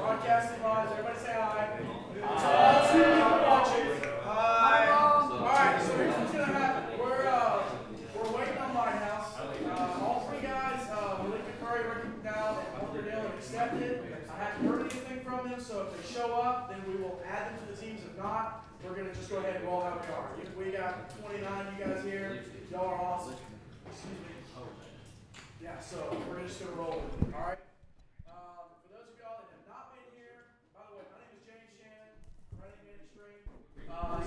Broadcasting live. Everybody say hi. Two people watching. Hi, Mom. All right, so here's what's going to happen. We're waiting on Lighthouse. All three guys, Malik McCurry, Ricky McDowell, and Hunter Dillon accepted. I haven't heard anything from them, so if they show up, then we will add them to the teams. If not, we're going to just go ahead and roll how we are. We got 29 of you guys here. Y'all are awesome. Excuse me. Yeah, so we're just going to roll with it. All right? For those of y'all that have not been here, by the way, my name is James Shannon, running Extreme.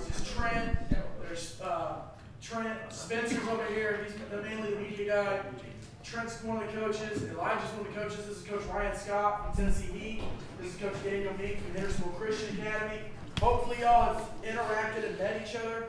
This is Trent. There's Trent. Spencer's over here. He's mainly the media guy. Trent's one of the coaches. Elijah's one of the coaches. This is Coach Ryan Scott from Tennessee Heat. This is Coach Daniel Meek from the Interschool Christian Academy. Hopefully y'all have interacted and met each other.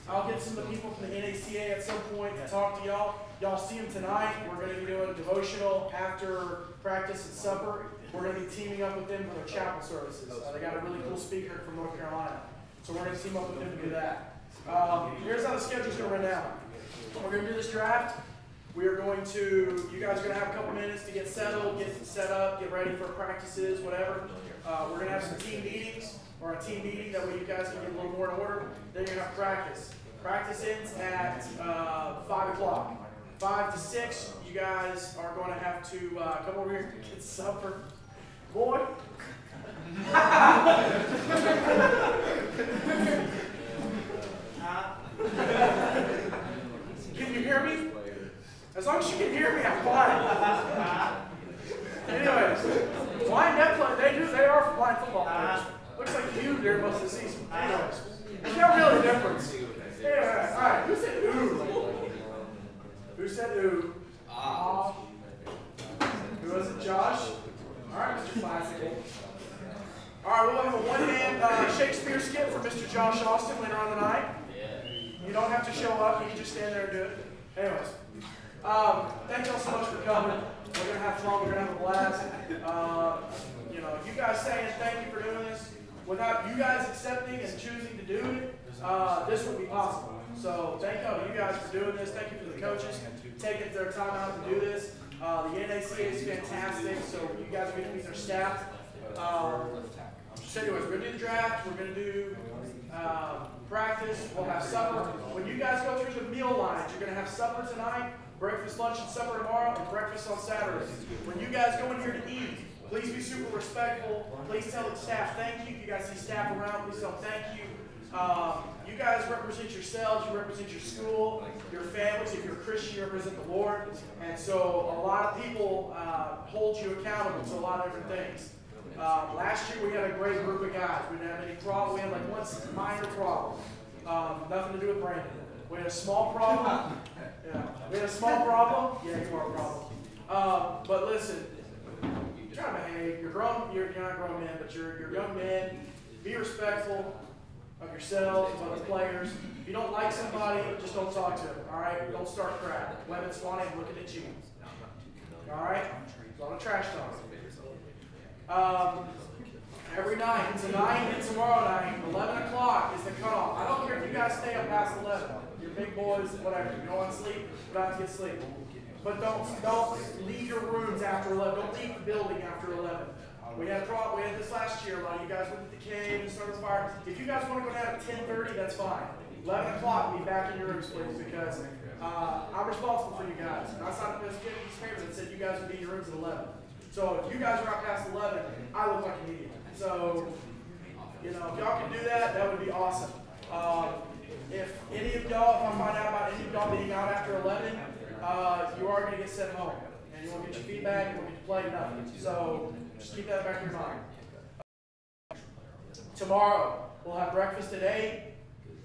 I'll get some of the people from the NACA at some point to talk to y'all. Y'all see them tonight. We're going to be doing a devotional after practice and supper. We're going to be teaming up with them for their chapel services. They got a really cool speaker from North Carolina. So we're going to team up with them to do that. Here's how the schedule's going to run out. We're going to do this draft. We are going to, you guys are going to have a couple minutes to get settled, get set up, get ready for practices, whatever. We're going to have some team meetings, or a team meeting that way you guys can get a little more in order. Then you're going to have practice. Practice ends at 5 o'clock. 5 to 6, you guys are going to have to come over here and get supper. Boy. Can you hear me? As long as you can hear me, I'm fine. Anyways, blind deaf players, they are blind football players. Looks like you during most of the season. Anyways, there's not really a difference. Anyway, all right, who said ooh? Who said ooh? Who was it, Josh? All right, Mr. Classical. All right, we'll have a one-hand Shakespeare skit for Mr. Josh Austin later on tonight. You don't have to show up. You can just stand there and do it. Anyways, thank y'all so much for coming. We're going to have fun. We're going to have a blast. You guys saying thank you for doing this. Without you guys accepting and choosing to do it, this would be possible. So thank y'all to you guys for doing this. Thank you for the coaches taking their time out to do this. The NACA is fantastic, so you guys are going to meet their staff. So anyways, we're going to do the draft. We're going to do practice. We'll have supper. When you guys go through the meal lines, you're going to have supper tonight, breakfast, lunch, and supper tomorrow, and breakfast on Saturday. When you guys go in here to eat, please be super respectful. Please tell the staff thank you. If you guys see staff around, please tell them thank you. You guys represent yourselves, you represent your school, your families. If you're a Christian, you represent the Lord. And so a lot of people hold you accountable to a lot of different things. Last year we had a great group of guys. We didn't have any problem. We had like one minor problem. Nothing to do with Brandon. We had a small problem. Yeah. We had a small problem. Yeah, you are a problem. But listen, try to behave. You're grown. You're not grown men, but you're young men. Be respectful of yourselves, of other players. If you don't like somebody, just don't talk to them. All right? Don't start crap. Lemon Swanee looking at you. All right? It's a lot of trash talk. Every night, tonight and tomorrow night, 11 o'clock is the cutoff. I don't care if you guys stay up past 11. You're big boys, whatever. You don't want to sleep, you don't have to get sleep. But don't leave your rooms after 11. Don't leave the building after 11. We had this last year. A lot of you guys went to the cave and started the fire. If you guys want to go down at 10:30, that's fine. 11 o'clock, be back in your rooms, please, because I'm responsible for you guys. And I signed up this piece of paper that said you guys would be in your rooms at 11. So if you guys are out past 11, I look like an idiot. So, if y'all can do that, that would be awesome. If any of y'all, if I find out about any of y'all being out after 11, you are going to get sent home. And you won't get your feedback, you won't get to play, nothing. So just keep that back in your mind. Tomorrow, we'll have breakfast at 8.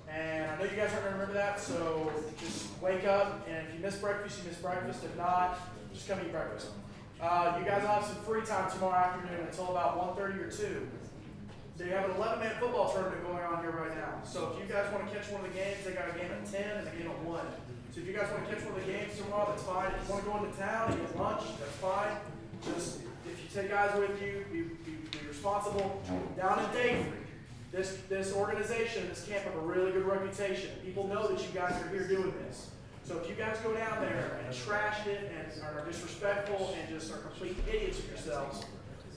And I know you guys aren't going to remember that, so just wake up. And if you miss breakfast, you miss breakfast. If not, just come eat breakfast. You guys will have some free time tomorrow afternoon until about 1:30 or 2. They have an 11-man football tournament going on here right now. So if you guys want to catch one of the games, they got a game at 10 and a game at 1. So if you guys want to catch one of the games tomorrow, that's fine. If you want to go into town and get lunch, that's fine. Just, if you take guys with you, be responsible. Down in Dayton, this organization, this camp have a really good reputation. People know that you guys are here doing this. So if you guys go down there and trash it and are disrespectful and just are complete idiots of yourselves,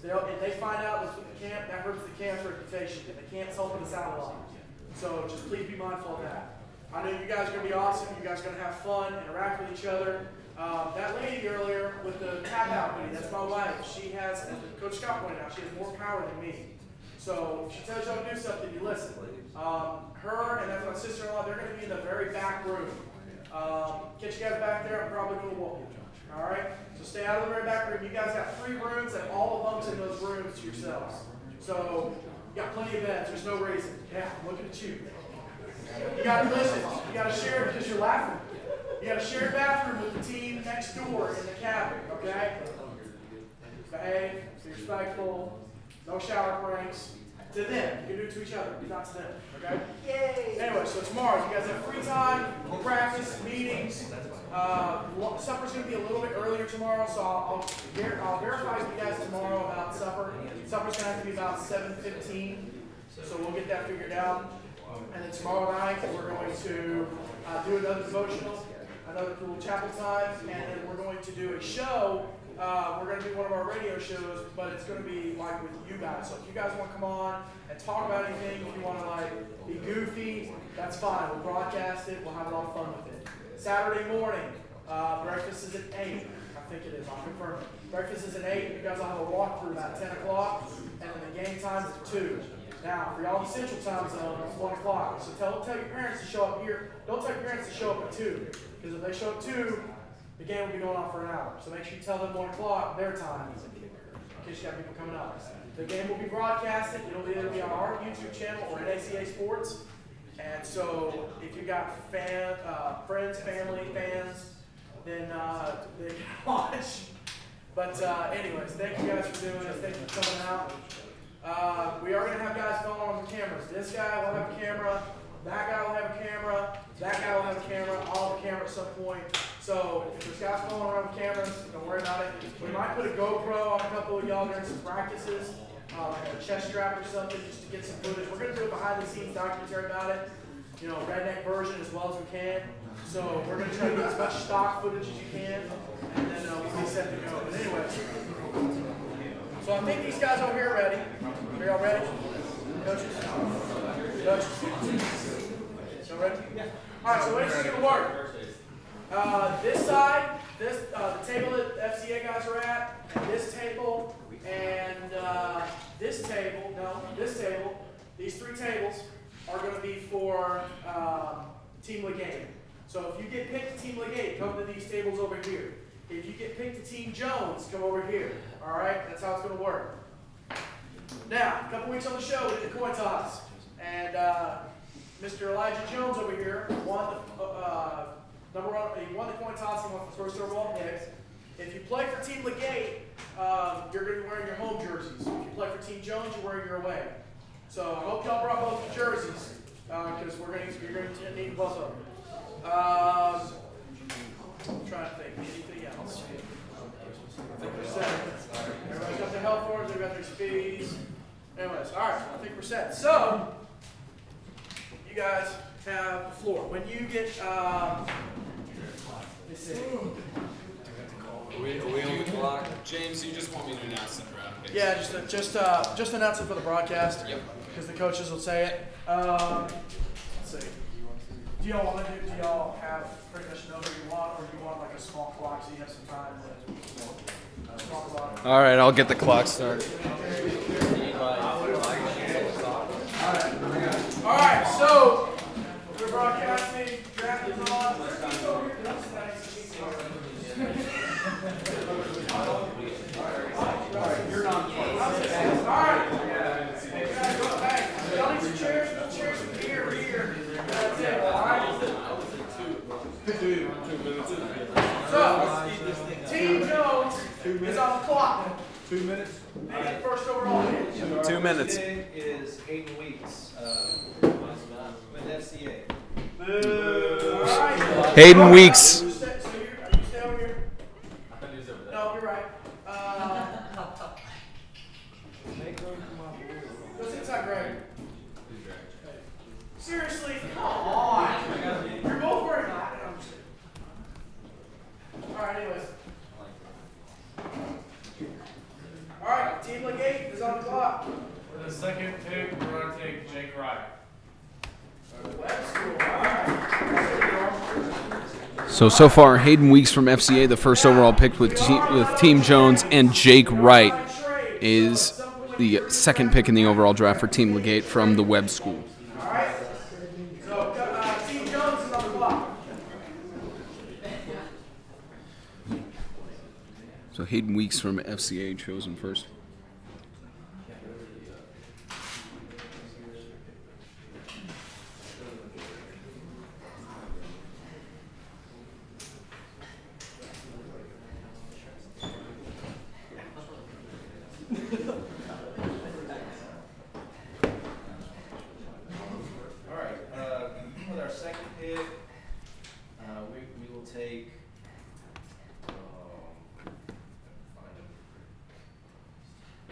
If they find out what's with the camp, that hurts the camp's reputation. And the camp's helping us out a lot. So just please be mindful of that. I know you guys are going to be awesome. You guys are going to have fun, interact with each other. That lady earlier with the tap out lady, that's my wife. She has, as Coach Scott pointed out, she has more power than me. So if she tells you to do something, you listen. Her and that's my sister-in-law, they're going to be in the very back room. Get you guys back there. I'm probably going to whoop you. All right? So stay out of the very back room. You guys got 3 rooms and all the bunks in those rooms to yourselves. So you got plenty of beds. There's no reason. Yeah, I'm looking at you. You got to listen. You got to share because you're laughing. You got a shared bathroom with the team next door in the cabin, okay? Behave, be respectful, no shower pranks. To them, you can do it to each other, not to them, okay? Yay! Anyway, so tomorrow, you guys have free time, practice, meetings. Supper's going to be a little bit earlier tomorrow, so I'll verify with you guys tomorrow about supper. Supper's going to have to be about 7:15, so we'll get that figured out. And then tomorrow night, we're going to do another devotional, another cool chapel time, and then we're going to do a show. We're going to do one of our radio shows, but it's going to be like with you guys. So if you guys want to come on and talk about anything, if you want to like be goofy, that's fine. We'll broadcast it. We'll have a lot of fun with it. Saturday morning, breakfast is at 8. I think it is. I'll confirm it. Breakfast is at 8. You guys will have a walkthrough about 10 o'clock, and then the game time is at 2. Now, for y'all in the Central Time Zone, it's 1 o'clock. So tell your parents to show up here. Don't tell your parents to show up at 2, because if they show up 2, the game will be going on for an hour. So make sure you tell them 1 o'clock their time, in case you got people coming up. The game will be broadcasted. It'll either be on our YouTube channel or at ACA Sports. And so if you got friends, family, fans, then they can watch. But anyways, thank you guys for doing this. Thank you for coming out. We are going to have guys filming on the cameras. This guy will have a camera. That guy will have a camera. That guy will have a camera. I'll have a camera at some point. So if there's guys filming around with cameras, don't worry about it. We might put a GoPro on a couple of y'all during some practices, like a chest strap or something, just to get some footage. We're going to do a behind-the-scenes documentary about it, redneck version as well as we can. So we're going to try to get as much stock footage as you can, and then we'll be set to go. But anyways, so I think these guys over here are ready. Are y'all ready? Coaches? Y'all ready? Yeah. All right, so the way this is going to work. This side, the table that the FCA guys are at, and this table, these 3 tables are going to be for Team LeGate. So if you get picked to Team LeGate, come to these tables over here. If you get picked to Team Jones, come over here. All right, that's how it's going to work. Now, a couple weeks on the show, we did the coin toss, and Mr. Elijah Jones over here won the he won the coin toss. He won the first overall pick. If you play for Team LeGate, you're going to be wearing your home jerseys. If you play for Team Jones, you're wearing your away. So I hope y'all brought both your jerseys because you're going to need both of them. I'm trying to think. Anything else? I think we're set. Everybody's got their health forms. They've got their speeds. Anyways, all right. I think we're set. So you guys have the floor. When you get, let's see. Are we on the clock? James, you just want me to announce it, right? Yeah, just announce it for the broadcast. Yep. Because the coaches will say it. Let's see. Do y'all have pretty much know what you want, or do you want like a small clock so you have some time to small clock? All right, I'll get the clock started. All right, so we're broadcasting. Draft is on. You're not. All right. Hey, y'all need some chairs. Some chairs from here. That's it. All right. 2 minutes. So, Team Jones is on the clock. 2 minutes. They get first overall pick. 2 minutes. Is 8 weeks with FCA. All right. Hayden Weeks. So you stay over here? No, you're right. Goes inside, Greg. Seriously, come on. You're both wearing that. All right, anyways. All right, Team LeGate. clock. For the second pick, we're going to take Jake Wright. So far, Hayden Weeks from FCA, the first overall pick with Team Jones, and Jake Wright is the second pick in the overall draft for Team LeGate from the Webb School. All right. So Team Jones is on the clock. So Hayden Weeks from FCA chosen first. With our second pick, we will take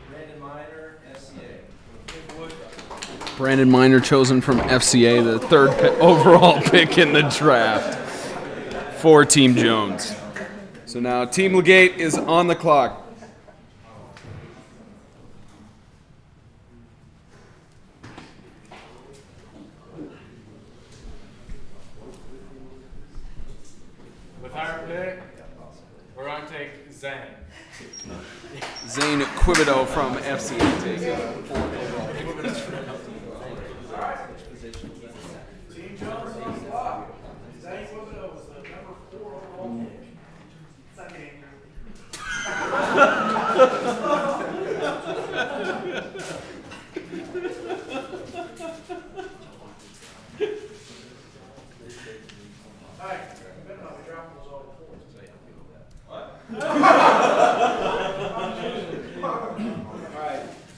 Brandon Miner, FCA. Brandon Miner chosen from FCA, the third overall pick in the draft for Team Jones. So now Team LeGate is on the clock. With our pick, we're going to take Zane. Zane Quibido from FCA taking Team Jones is on the clock. Zane Quibido was the number 4 overall pick. Second Andrew.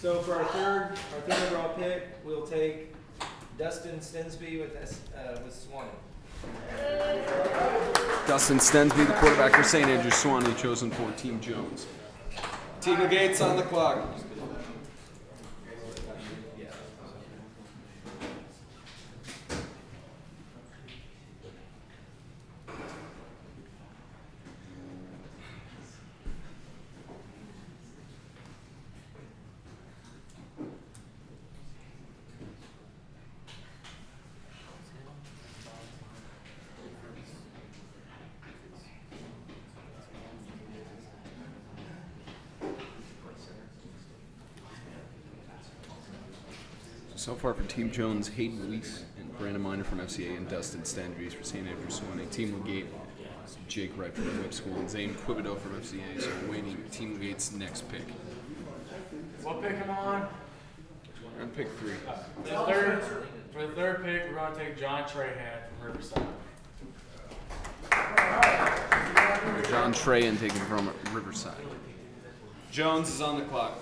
So for our third overall pick, we'll take Dustin Stensby with Swanee. Dustin Stensby, the quarterback for St. Andrews Swanee, chosen for Team Jones. Team LeGate's on the clock. So far for Team Jones, Hayden Weeks and Brandon Miner from FCA and Dustin Stendries for St. Andrews Swanee. Team LeGate, Jake Wright from the Webb School and Zane Quibido from FCA. So we're waiting Team LeGate's next pick. What pick am I on? We're on pick 3. For the third pick, we're going to take John Trahan from Riverside. John Trahan taken from Riverside. Jones is on the clock.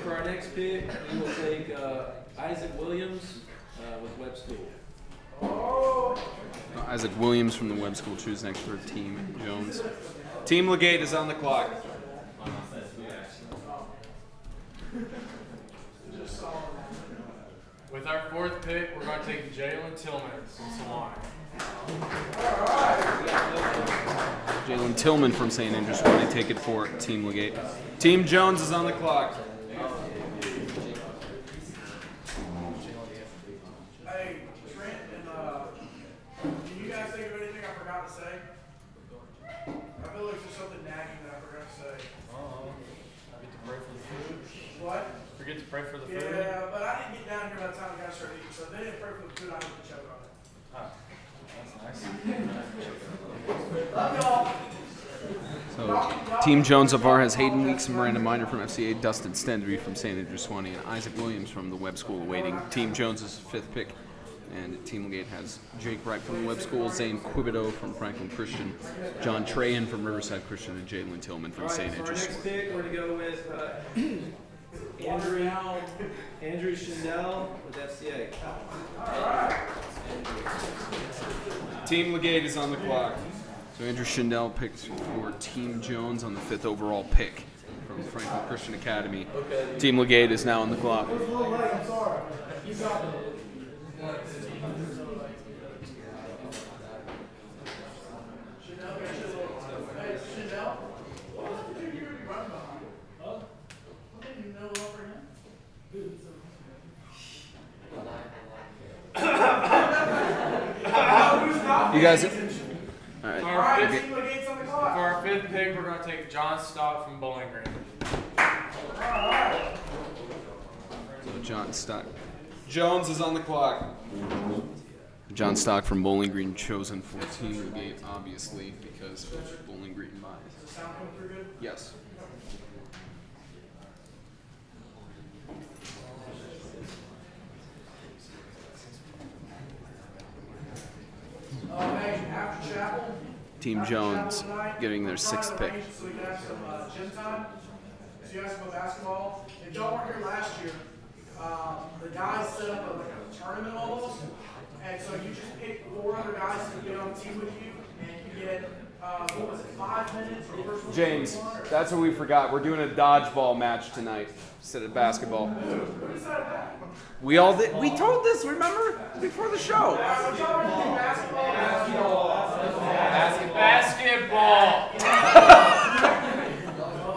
For our next pick, we will take Isaac Williams with Webb School. Isaac Williams from the Webb School choose next for Team Jones. Team LeGate is on the clock. With our fourth pick, we're going to take Jalen Tillman from Salon. Jalen Tillman from St. Andrews Swanee, take it for Team LeGate. Team Jones is on the clock. Hey, Trent, and can you guys think of anything I forgot to say? I feel like there's something nagging that I forgot to say. Forget to pray for the food. What? Forget to pray for the food. Yeah, but I didn't get down here by the time the guys started eating, so if they didn't pray for the food, I had to choke on it. That's nice. Love y'all. So Team Jones so far has Hayden Weeks and Brandon Miner from FCA, Dustin Stendry from St. Andrews Swanee, and Isaac Williams from the Webb School awaiting Team Jones' fifth pick. And Team LeGate has Jake Wright from the Webb School, Zane Quibido from Franklin Christian, John Trahan from Riverside Christian, and Jalen Tillman from St. Andrews. For our next pick, we're going to go with Andrew Schindel with FCA. Team LeGate is on the clock. So Andrew Schindel picked for Team Jones on the 5th overall pick from Franklin Christian Academy. Team LeGate is now on the clock. You guys. For our fifth pick, we're going to take John Stock from Bowling Green. So John Stock. Jones is on the clock. John Stock from Bowling Green chosen for Team LeGate, obviously, because of Bowling Green bias. Yes. Team Jones getting their 6th pick. So we can have some gym time. So you guys can go basketball. If y'all weren't here last year, the guys set up a tournament almost. And so you just pick 4 other guys to get on the team with you, and you get, what was it, 5 minutes? James, that's what we forgot. We're doing a dodgeball match tonight instead of basketball. Who decided that? We all did. We told this, remember? Before the show. Basketball.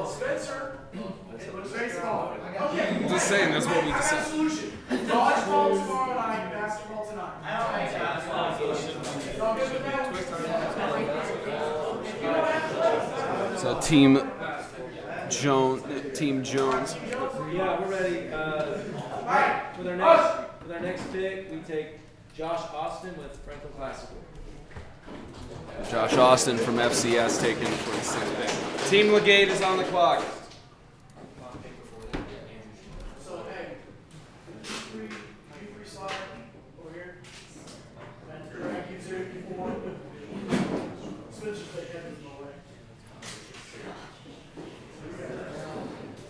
Spencer, it was baseball. Okay. I'm just saying, that's what we I got a decided. solution. Dodgeball tomorrow night, basketball tonight. Y'all good with that? So Team Jones. Yeah, we're ready. With our next pick, we take Josh Austin with Franklin Classical. Josh Austin from FCS taken for the 6th pick. Team LeGate is on the clock. So, hey, free slide over here. And drag you 2, 4. Switch the head in my way.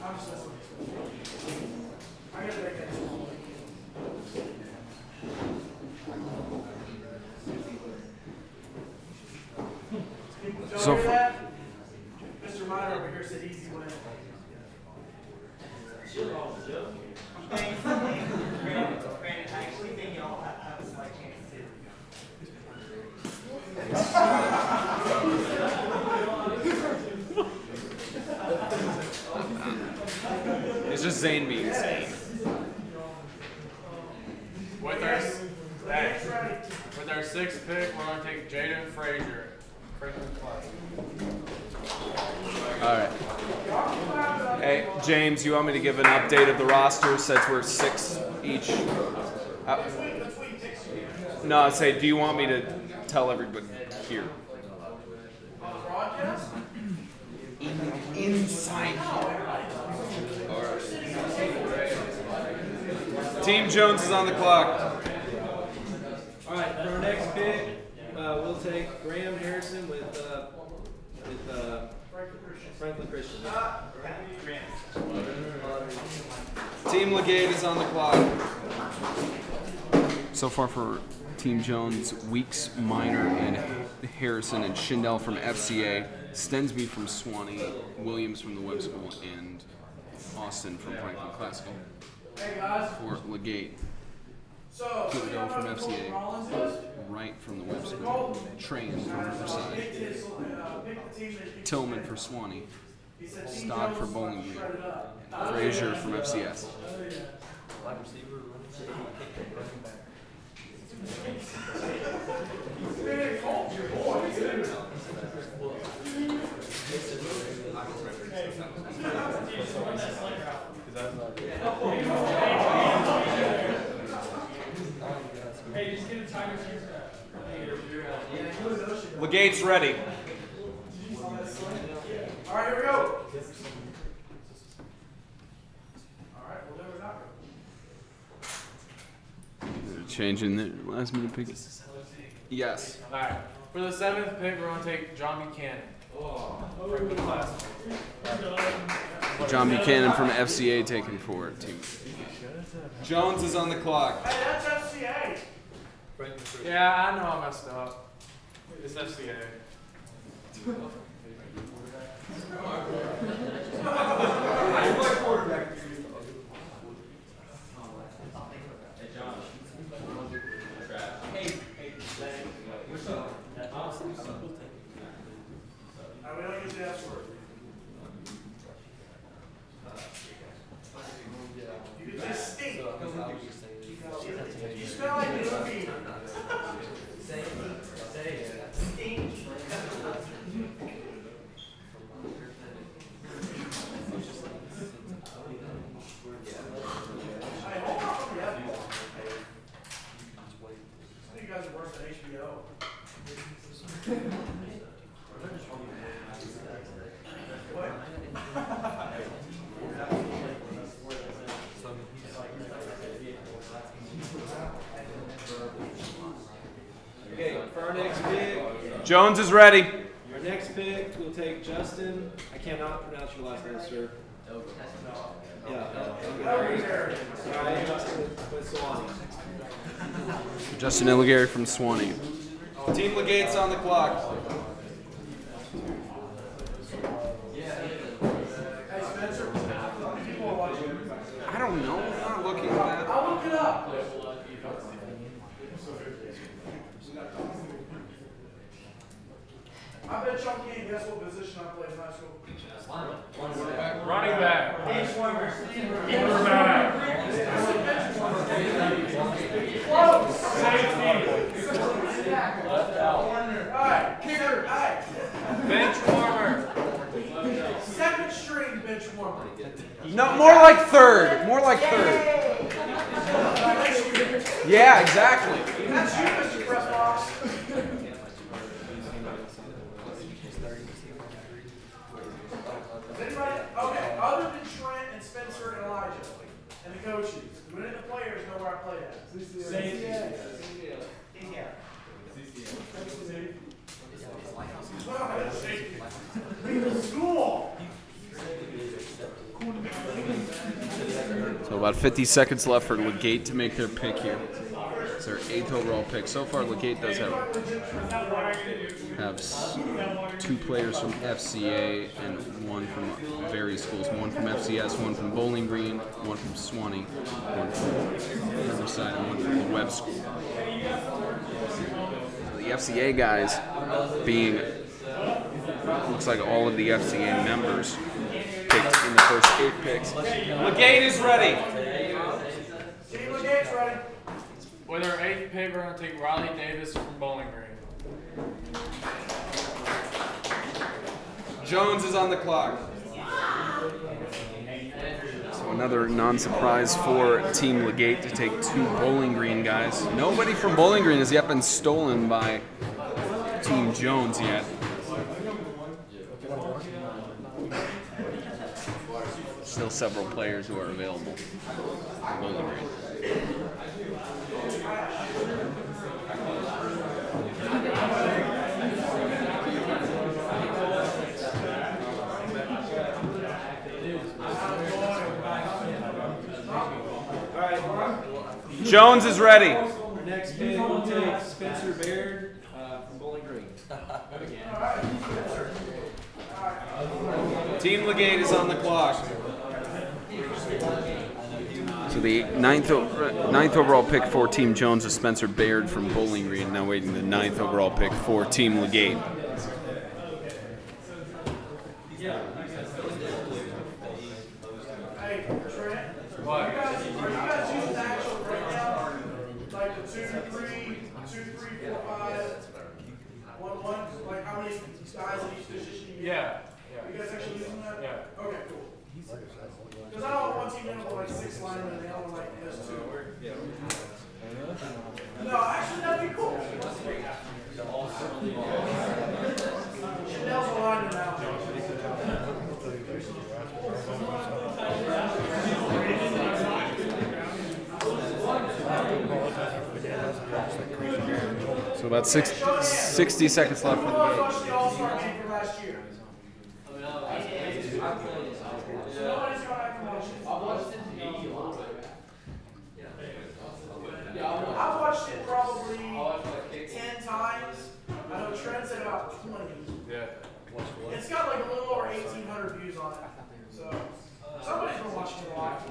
I'm just messing with you. I gotta make that small. So Hear that? Mr. Miner over here said easy win. It's just Zane being Zane. With our 6th pick, we're going to take Jaden Frazier, Franklin Classic. All right. Hey, James, you want me to give an update of the roster since we're 6 each? No, I'd say, do you want me to tell everybody here? Inside. All right. Team Jones is on the clock. All right, for our next pick, we'll take Graham Harrison with Franklin Christian. Team LeGate is on the clock. So far for Team Jones, Weeks, Minor, and Harrison, and Schindel from FCA, Stensby from Swanee, Williams from the Web School, and Austin from Franklin Classical. Hey guys. For LeGate, So, Kiddo from FCA, Wright from the Web School, Trent from Riverside, Tillman for Swanee, Stock for Bowling Green, and Frazier from FCS. Hey, just get a timer. LeGate's ready. All right, here we go. All right, we'll never not go. Changing the last minute pick. Yes. All right. For the 7th pick, we're going to take John Buchanan. Franklin Classic. John Buchanan from FCA taken for team. Jones is on the clock. Hey, that's FCA. Yeah, I know I messed up. It's FCA. We don't use the S word. You can just stink. You smell like movie. Stink. You guys are worse than HBO. What? Okay, for our next pick, Jones is ready. our next pick, we'll take Justin. I cannot pronounce your last name, sir. Yeah. Justin with Swanee. Justin Illigary from Swanee. Team LeGate's on the clock. I don't know. I'm not looking at that. I'll look it up. I bet y'all can't guess what position I played in high school. Running back. Close. Safety. Left out. Alright, kicker. Alright. Bench warmer. Second string bench warmer. No, more like third. More like third. Yeah, exactly. That's you, Mr. Press Box. Anybody? Okay, other than Trent and Spencer and Elijah and the coaches, who any of the players know where I played at? School. So about 50 seconds left for LeGate to make their pick here. It's their 8th overall pick. So far, LeGate does have two players from FCA and one from various schools. One from FCS, one from Bowling Green, one from Swanee, one from Riverside, and one from the Webb School. So the FCA guys being, looks like all of the FCA members picked in the first 8 picks. LeGate is ready. Team LeGate's ready. With our 8th pick, we're going to take Riley Davis from Bowling Green. Jones is on the clock. So another non-surprise for Team LeGate to take 2 Bowling Green guys. Nobody from Bowling Green has yet been stolen by Team Jones yet. Still several players who are available for Bowling Green. Jones is ready. Our next pick, we'll take Spencer Baird from Bowling Green. Team LeGate is on the clock. So the 9th overall pick for Team Jones is Spencer Baird from Bowling Green. Now waiting the 9th overall pick for Team LeGate. Hey, Trent. What? Are you guys using the actual breakdown? Like the 2, 3, 2, 3, 4, 5, 1, 1? Like how many guys in each position you use? Yeah. You guys actually using that? Yeah. Okay, cool. Because I don't want one team in with like 6 linemen and the other one like this too. No, actually that'd be cool. Chanel's a lineman now. So about 60 seconds left for Who the watched game. the All-Star game from last year? Nobody's gone back and watched it. I've watched it probably 10 times. I know Trent said about 20. Yeah. It's got like a little over 1,800 views on it. So Somebody's been watching it live.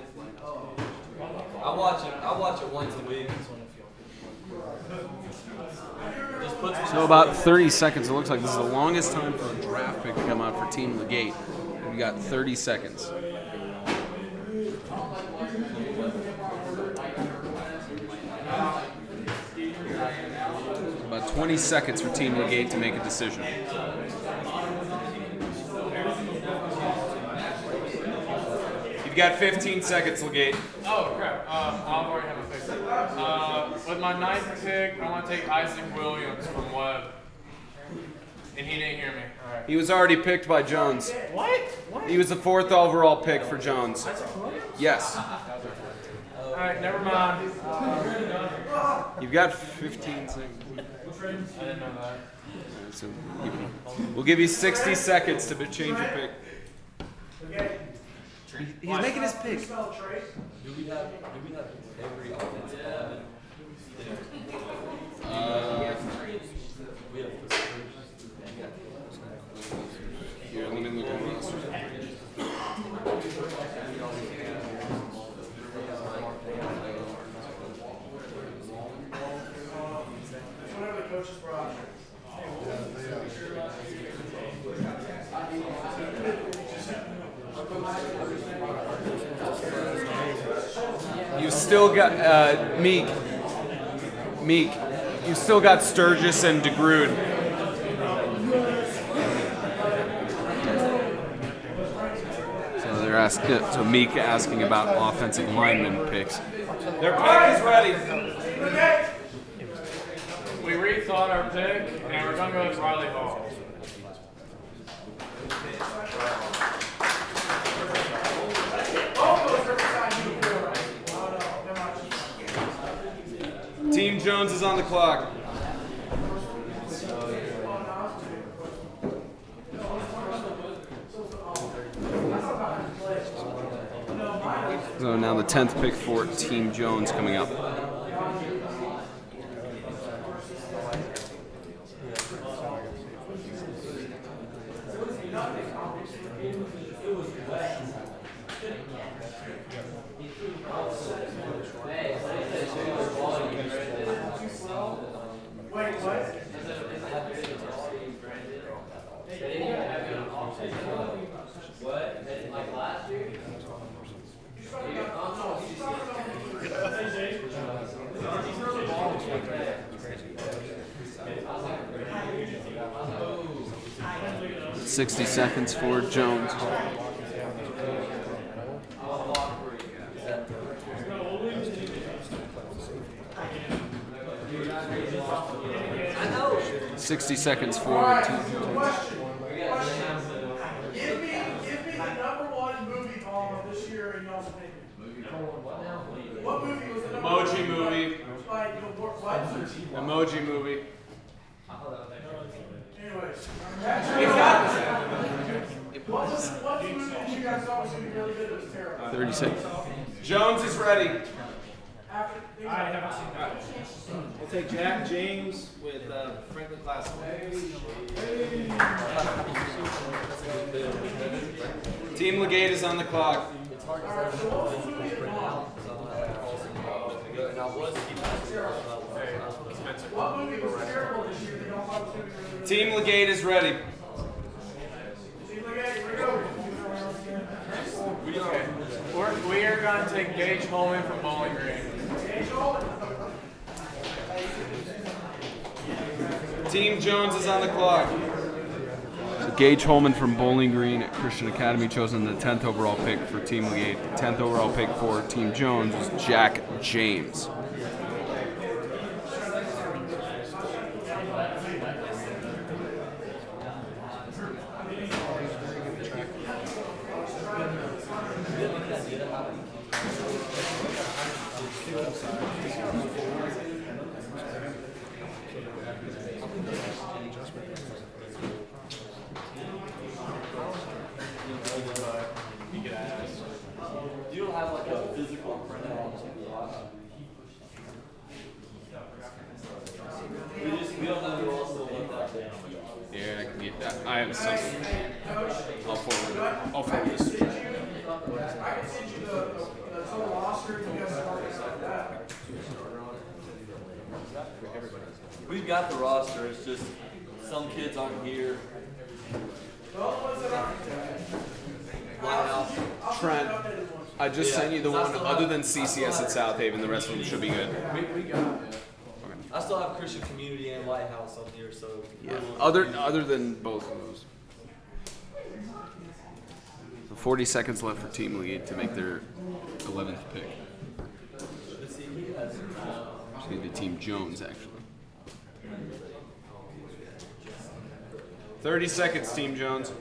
I watch it once a week. So about 30 seconds. It looks like this is the longest time for a draft pick to come out for Team LeGate. We got 30 seconds. About 20 seconds for Team LeGate to make a decision. You've got 15 seconds, LeGate. Oh, crap. I'll already have a pick. With my 9th pick, I want to take Isaac Williams from Webb. And he didn't hear me. All right. He was already picked by Jones. What? He was the 4th overall pick for Jones. Yes. All right, never mind. You've got 15 seconds. I didn't know that. So we'll give you 60 seconds to change your pick. He's making his pick. Do we have every offensive lineman? Here, let me look at the roster. Whatever the coaches brought. You've still got Meek. You've still got Sturgis and DeGrude. So they're asking. So Meek asking about offensive lineman picks. Their pick is ready. We rethought our pick, and we're going to go with Riley Hall. Team Jones is on the clock. So now the 10th pick for Team Jones coming up. Wait, what? What? Like last year? 60 seconds for Jones. I know. 60 seconds for Team Jones. Give me the #1 movie column this year in y'all's opinion. What movie was the #1? Emoji movie. Like, what? Emoji movie. Anyways. What movie that you guys thought was going to be really good that was terrible? 30 seconds. Jones is ready. I haven't seen that. We'll take Jack James with Franklin Class. Team LeGate is on the clock. What movie was terrible this year that y'all thought was going to be really good? Team LeGate is ready. Team LeGate, here we go. We are going to take Gage Holman from Bowling Green. Gage Holman. Team Jones is on the clock. So Gage Holman from Bowling Green at Christian Academy, chosen the 10th overall pick for Team LeGate. 10th overall pick for Team Jones is Jack James. You don't have like a physical printout. We don't know who else will let that down. Yeah, I can get that. I have some. I'll forward this. We've got the roster. It's just some kids aren't here. Trent, I just sent you the one other than CCS at South Haven. The rest of them should be good. We got it. I still have Christian Community and Lighthouse up here, so Yeah. Other than both of those. So 40 seconds left for Team LeGate to make their 11th pick. let's see. He has. Excuse me, Team Jones actually. 30 seconds, Team Jones.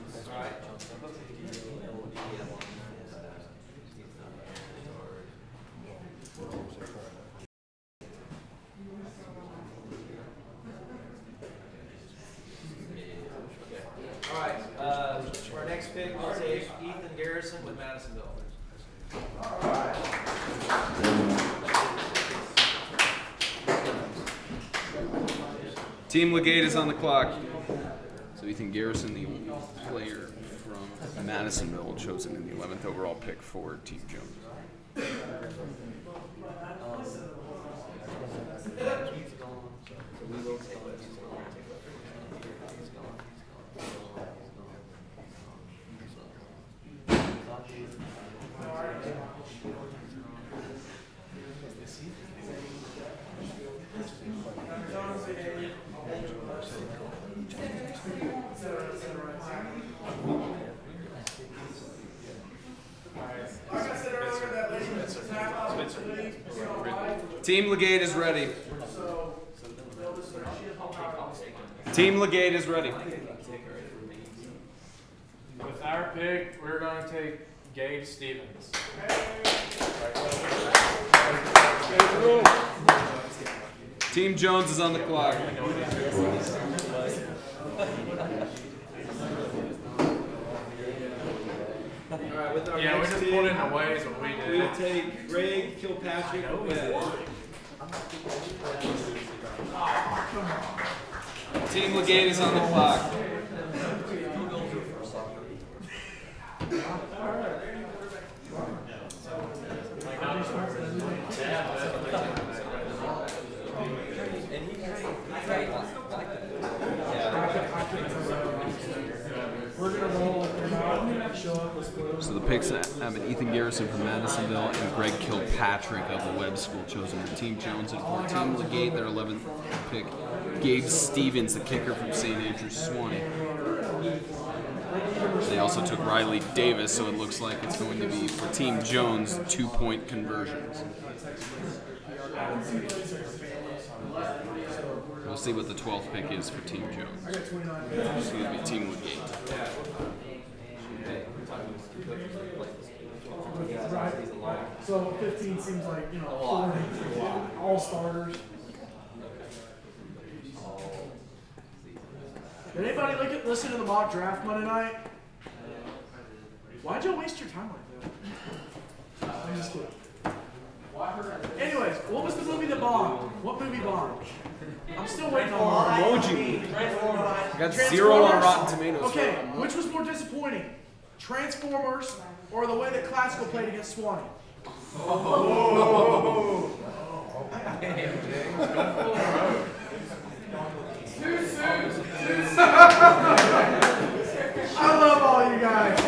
All right, for our next pick, we'll take Ethan Garrison with Madisonville. Team LeGate is on the clock. So Ethan Garrison, the only player from Madisonville, chosen in the 11th overall pick for Team Jones. Team LeGate is ready. Team LeGate is ready. With our pick, we're going to take Gabe Stevens. Team Jones is on the clock. Alright, with our Yeah, we next just pick, pulled in the ways what we did. we'll take Greg Kilpatrick with Team LeGate is on the clock. So the picks have an Ethan Garrison from Madisonville and Greg Kilpatrick of the Webb School chosen for Team Jones. And for Team LeGate, their 11th pick, Gabe Stevens, the kicker from St. Andrews Swanee. They also took Riley Davis, so it looks like it's going to be for Team Jones 2-point conversions. We'll see what the 12th pick is for Team Jones. Excuse me, Team LeGate. Right. So 15 seems like, 40. All starters. Did anybody listen to the mock draft Monday night? Why'd you waste your time like that? I'm just kidding. Anyways, what was the movie that bombed? What movie bombed? I'm still waiting on Emoji. Got 0 on Rotten Tomatoes. Okay, which was more disappointing? Transformers or the way that Classical played against Swanee? I love all you guys.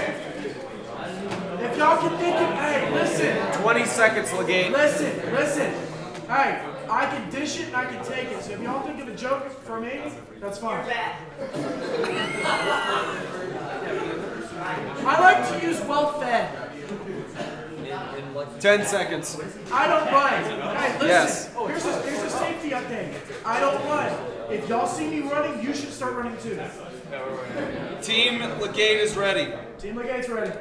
If y'all can think of, hey, listen. 20 seconds, LeGate. Listen. Hey, I can dish it and I can take it. So if y'all think of a joke for me, that's fine. I like to use well-fed. 10 seconds. I don't run. Hey, listen. Yes. Here's a safety update. I don't run. If y'all see me running, you should start running too. Team LeGate is ready. Team LeGate's ready.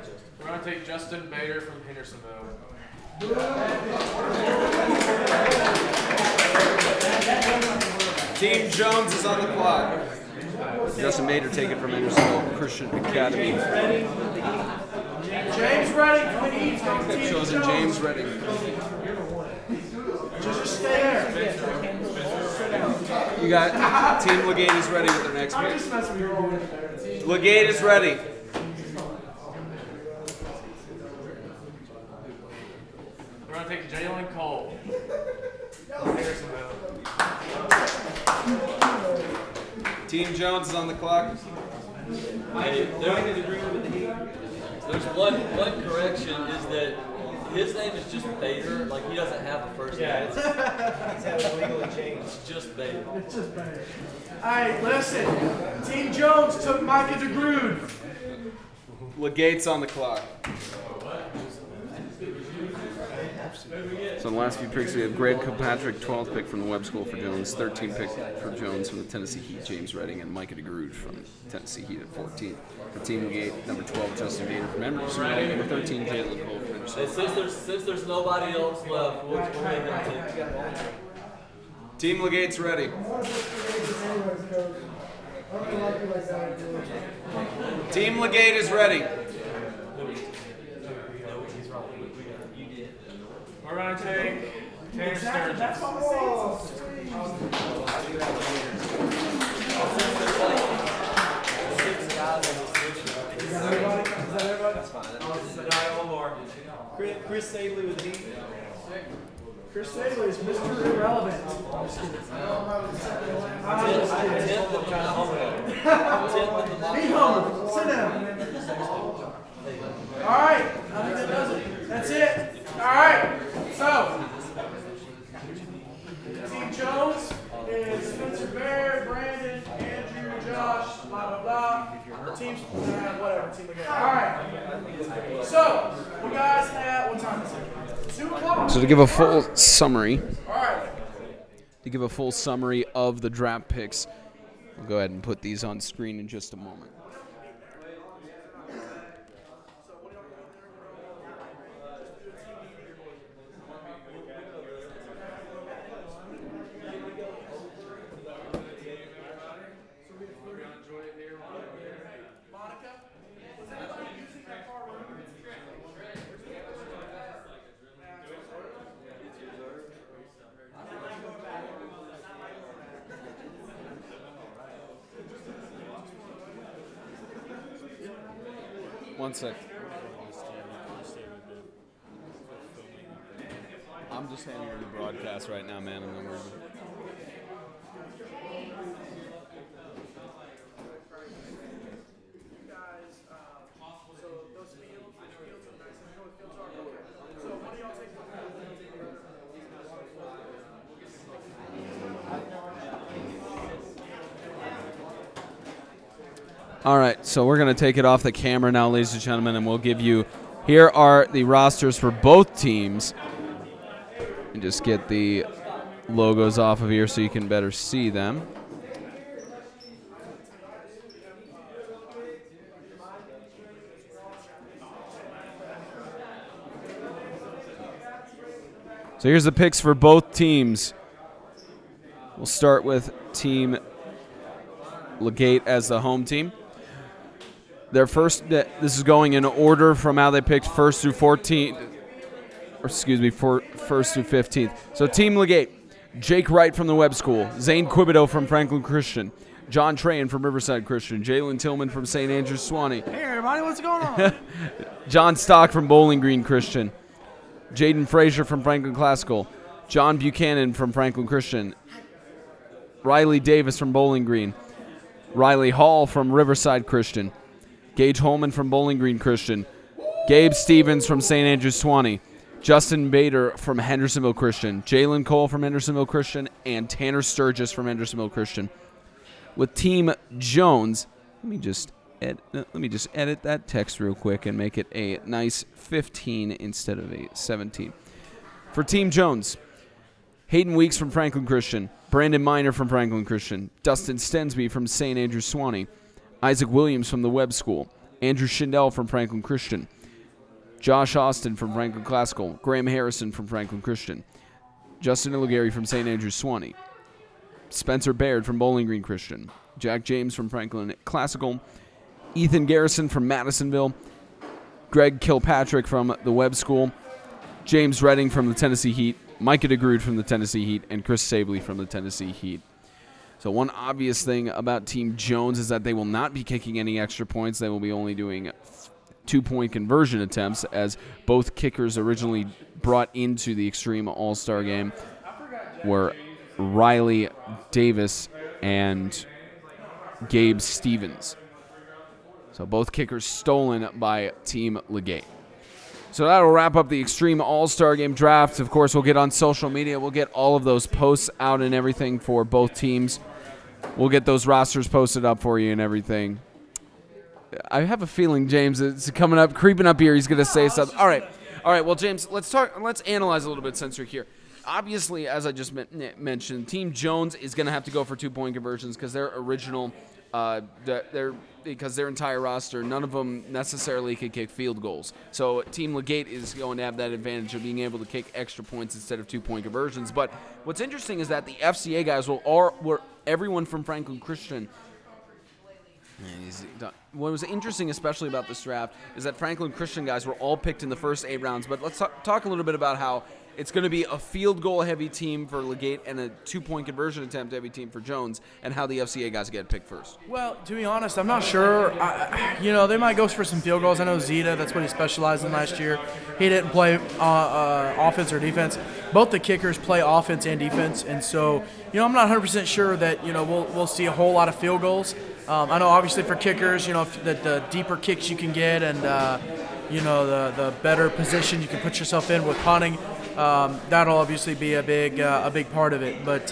We're going to take Justin Bader from Hendersonville. Team Jones is on the clock. Justin Bader taken from Hendersonville Christian Academy. James ready. From the East. Team Chosen Jones. James ready. Just stay there. You got Team LeGate is ready with their next I'm pick. just messing with you. LeGate is ready. We're going to take Jalen Jalen Cole. Harrisonville. Team Jones is on the clock. Hey, there's one correction is that his name is just Bader. Like he doesn't have a first name. It's legally changed. It's just Bader. It's just bad. Hey, listen. Team Jones took Micah DeGrude. LeGate's on the clock. So the last few picks, we have Greg Kilpatrick, 12th pick from the Webb School for Jones, 13th pick for Jones from the Tennessee Heat, James Redding, and Micah DeGrude from Tennessee Heat at 14th. For Team LeGate, number 12, Justin Gator from Emerson, number 13, Jalen Cole from Emerson. Since there's nobody else left, we'll make him take. Team LeGate's ready. Team LeGate is ready. We're going to take Tanner Sturgis. That's what I'm saying. Is that everybody? That's fine. One more. Chris Sabley with Heat. Chris Staley is Mr. Irrelevant. I'm just kidding. Be humble. Sit down. All right. I think that does it. That's it. All right. So, Team Jones is Spencer Baird, Brandon, Andrew, Josh, blah, blah, blah. Team, whatever. Team again. All right. So, you guys have, what time is it? 2 o'clock. So to give a full summary, All right. of the draft picks, we'll go ahead and put these on screen in just a moment. One sec. I'm just handling the broadcast right now, man, and then we're... All right, so we're going to take it off the camera now, ladies and gentlemen, and we'll give you, here are the rosters for both teams. And just get the logos off of here so you can better see them. So here's the picks for both teams. We'll start with Team LeGate as the home team. Their first, this is going in order from how they picked first through 14th, or excuse me, first through 15th. So Team LeGate, Jake Wright from the Webb School, Zane Quibido from Franklin Christian, John Trahan from Riverside Christian, Jalen Tillman from St. Andrews Swanee. Hey everybody, what's going on? John Stock from Bowling Green Christian, Jaden Frazier from Franklin Classical, John Buchanan from Franklin Christian, Riley Davis from Bowling Green, Riley Hall from Riverside Christian, Gage Holman from Bowling Green Christian, Gabe Stevens from St. Andrews Swanee, Justin Bader from Hendersonville Christian, Jalen Cole from Hendersonville Christian, and Tanner Sturgis from Hendersonville Christian. With Team Jones, let me just edit that text real quick and make it a nice 15 instead of a 17. For Team Jones, Hayden Weeks from Franklin Christian, Brandon Miner from Franklin Christian, Dustin Stensby from St. Andrews Swanee, Isaac Williams from the Webb School, Andrew Schindel from Franklin Christian, Josh Austin from Franklin Classical, Graham Harrison from Franklin Christian, Justin Illigary from St. Andrews Swanee, Spencer Baird from Bowling Green Christian, Jack James from Franklin Classical, Ethan Garrison from Madisonville, Greg Kilpatrick from the Webb School, James Redding from the Tennessee Heat, Micah DeGrude from the Tennessee Heat, and Chris Sabley from the Tennessee Heat. So one obvious thing about Team Jones is that they will not be kicking any extra points. They will be only doing 2-point conversion attempts, as both kickers originally brought into the Extreme All-Star Game were Riley Davis and Gabe Stevens. So both kickers stolen by Team LeGate. So that'll wrap up the Extreme All-Star Game draft. Of course, we'll get on social media. We'll get all of those posts out and everything for both teams. We'll get those rosters posted up for you and everything. I have a feeling, James, it's coming up, creeping up here. He's going to say something. All right. Well, James, let's analyze a little bit since you're here. Obviously, as I just mentioned, Team Jones is going to have to go for 2-point conversions because their original, because their entire roster, none of them necessarily could kick field goals. So Team LeGate is going to have that advantage of being able to kick extra points instead of 2-point conversions. But what's interesting is that the FCA guys were everyone from Franklin Christian. What was interesting, especially about this draft, is that Franklin Christian guys were all picked in the first 8 rounds. But let's talk a little bit about how it's going to be a field goal heavy team for LeGate and a 2-point conversion attempt heavy team for Jones, and how the FCA guys get picked first. Well, to be honest, I'm not sure. They might go for some field goals. I know Zeta, that's what he specialized in last year. He didn't play offense or defense. Both the kickers play offense and defense, and so I'm not 100% sure that we'll see a whole lot of field goals. I know obviously for kickers, that the deeper kicks you can get and the better position you can put yourself in with punting. That'll obviously be a big part of it. But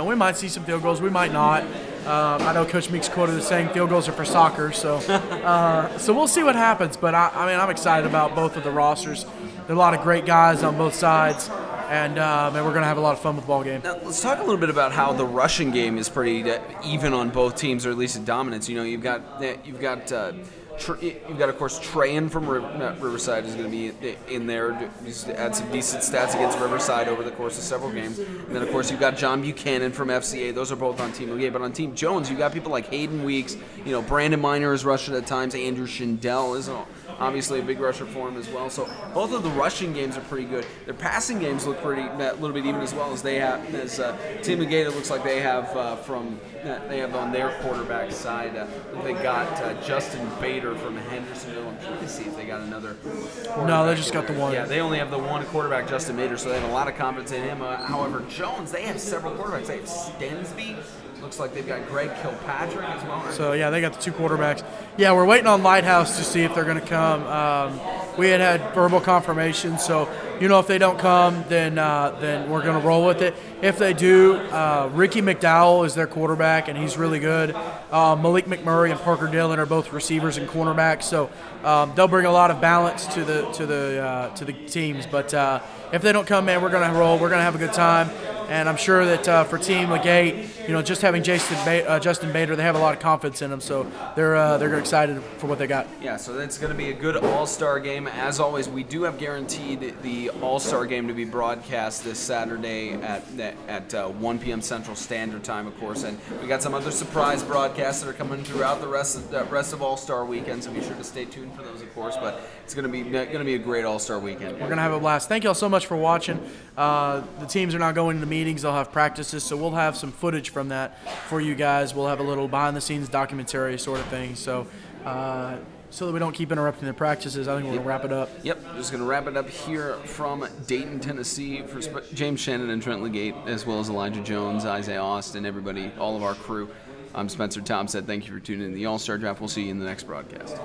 we might see some field goals, we might not. I know Coach Meeks quoted as saying field goals are for soccer, so we'll see what happens. But I'm excited about both of the rosters. There are a lot of great guys on both sides, and we're going to have a lot of fun with the ball game. Now, let's talk a little bit about how the rushing game is pretty even on both teams, or at least in dominance. You've got of course Trent from Riverside is going to be in there. He's had some decent stats against Riverside over the course of several games. And then of course you've got John Buchanan from FCA. Those are both on Team LeGate. But on Team Jones, you've got people like Hayden Weeks. Brandon Miner is rushing at times. Andrew Schindel is obviously a big rusher for him as well. So both of the rushing games are pretty good. Their passing games look a little bit even as well as they have. As Team LeGate, it looks like they have they have on their quarterback side. They got Justin Bader from Hendersonville. I'm trying to see if they got another. No, they just got the one. Yeah, they only have the one quarterback, Justin Bader, so they have a lot of confidence in him. However, Jones, they have several quarterbacks. They have Stensby. Looks like they've got Greg Kilpatrick as well. Right? So, yeah, they got the 2 quarterbacks. Yeah, we're waiting on Lighthouse to see if they're going to come. We had verbal confirmation, so, if they don't come, then we're going to roll with it. If they do, Ricky McDowell is their quarterback, and he's really good. Malik McMurray and Parker Dillon are both receivers and cornerbacks, so they'll bring a lot of balance to the teams. But if they don't come, man, we're going to roll. We're going to have a good time. And I'm sure that for Team LeGate, just having Justin Bader, they have a lot of confidence in him, so they're excited for what they got. Yeah, so that's going to be a good All-Star game. As always, we do have guaranteed the All-Star game to be broadcast this Saturday at 1 p.m. Central Standard Time, of course. And we got some other surprise broadcasts that are coming throughout the rest of All-Star Weekend, so be sure to stay tuned for those, of course. But it's going to be a great All-Star Weekend. We're going to have a blast. Thank you all so much for watching. The teams are not going into meetings. They'll have practices, so we'll have some footage from that for you guys. We'll have a little behind-the-scenes documentary sort of thing, so that we don't keep interrupting the practices. I think we're going to wrap it up. Yep, just going to wrap it up here from Dayton, Tennessee, for James Shannon and Trent LeGate, as well as Elijah Jones, Isaiah Austin, everybody, all of our crew. I'm Spencer Thompson. Thank you for tuning in to the All-Star Draft. We'll see you in the next broadcast.